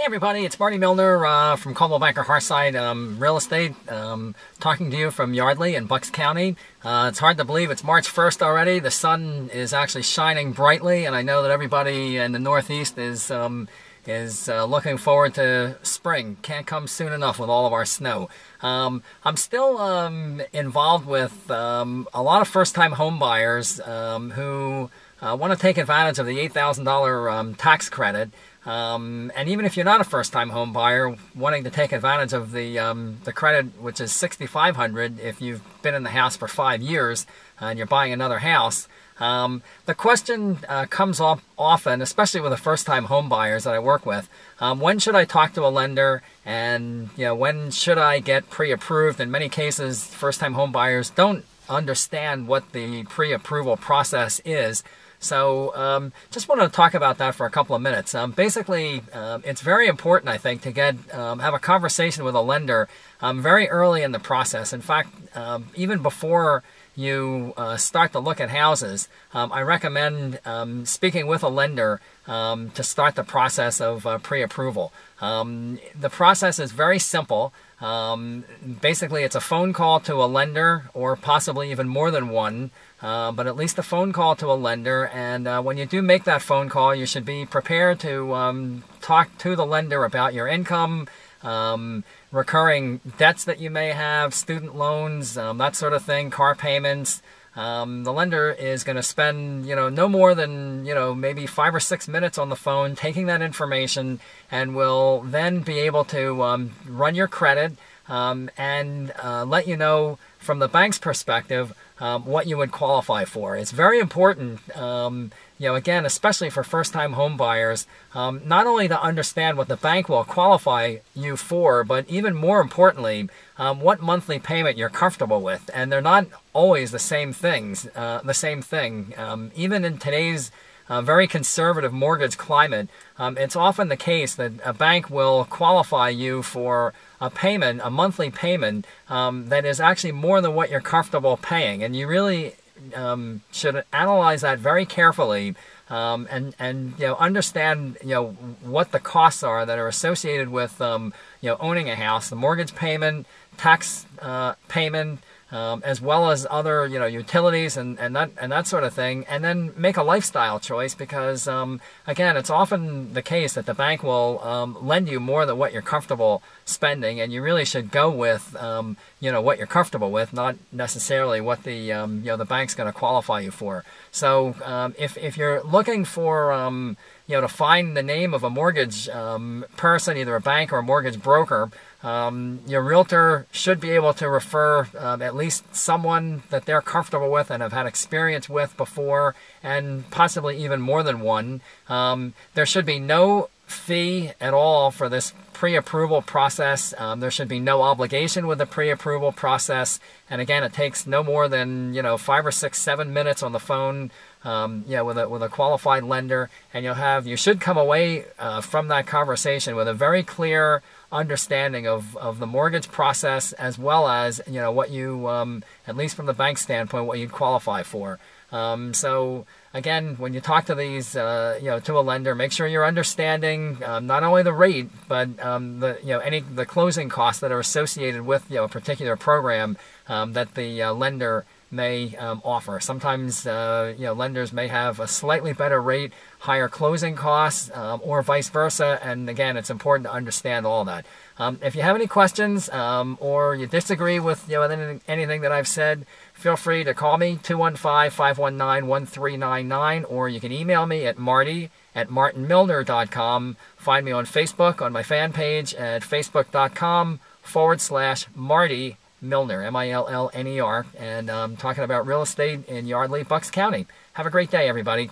Hey everybody, it's Marty Milner from Coldwell Banker Hearthside Real Estate, talking to you from Yardley in Bucks County. It's hard to believe it's March 1st already. The sun is actually shining brightly, and I know that everybody in the Northeast is looking forward to spring. Can't come soon enough with all of our snow. I'm still involved with a lot of first-time home buyers who want to take advantage of the $8,000 tax credit. And even if you're not a first-time home buyer, wanting to take advantage of the credit, which is $6,500 if you've been in the house for 5 years and you're buying another house, the question comes up often, especially with the first-time home buyers that I work with. When should I talk to a lender, and when should I get pre-approved? In many cases, first-time home buyers don't understand what the pre-approval process is. So just wanted to talk about that for a couple of minutes. Basically, it's very important, I think, to have a conversation with a lender very early in the process. In fact, even before you start to look at houses, I recommend speaking with a lender to start the process of pre-approval. The process is very simple. Basically, it's a phone call to a lender, or possibly even more than one, but at least a phone call to a lender. And when you do make that phone call, you should be prepared to talk to the lender about your income, recurring debts that you may have, student loans, that sort of thing, car payments. The lender is going to spend, no more than, maybe 5 or 6 minutes on the phone taking that information, and will then be able to run your credit and let you know from the bank's perspective what you would qualify for. It's very important, again, especially for first-time home buyers, not only to understand what the bank will qualify you for, but even more importantly, what monthly payment you're comfortable with. And they're not always the same thing. Even in today's very conservative mortgage climate, it's often the case that a bank will qualify you for a monthly payment that is actually more than what you're comfortable paying. And you really should analyze that very carefully and understand what the costs are that are associated with owning a house, the mortgage payment, tax payment, as well as other utilities and that sort of thing, and then make a lifestyle choice, because again, it's often the case that the bank will lend you more than what you're comfortable spending, and you really should go with what you're comfortable with, not necessarily what the the bank's going to qualify you for. So if you're looking for to find the name of a mortgage person, either a bank or a mortgage broker, your realtor should be able to refer at least someone that they're comfortable with and have had experience with before, and possibly even more than one. There should be no fee at all for this pre-approval process. There should be no obligation with the pre-approval process. And again, it takes no more than 5 or 6, 7 minutes on the phone with a qualified lender, and you should come away from that conversation with a very clear understanding of the mortgage process, as well as what you at least from the bank standpoint, what you'd qualify for. So again, when you talk to these to a lender, make sure you're understanding not only the rate, but the closing costs that are associated with a particular program that the lender may offer. Sometimes lenders may have a slightly better rate, higher closing costs, or vice versa. And again, it's important to understand all that. If you have any questions or you disagree with anything that I've said, feel free to call me, 215-519-1399, or you can email me at marty@martinmilner.com. Find me on Facebook on my fan page at facebook.com/Marty Milner, Millner, and I'm talking about real estate in Yardley, Bucks County. Have a great day, everybody.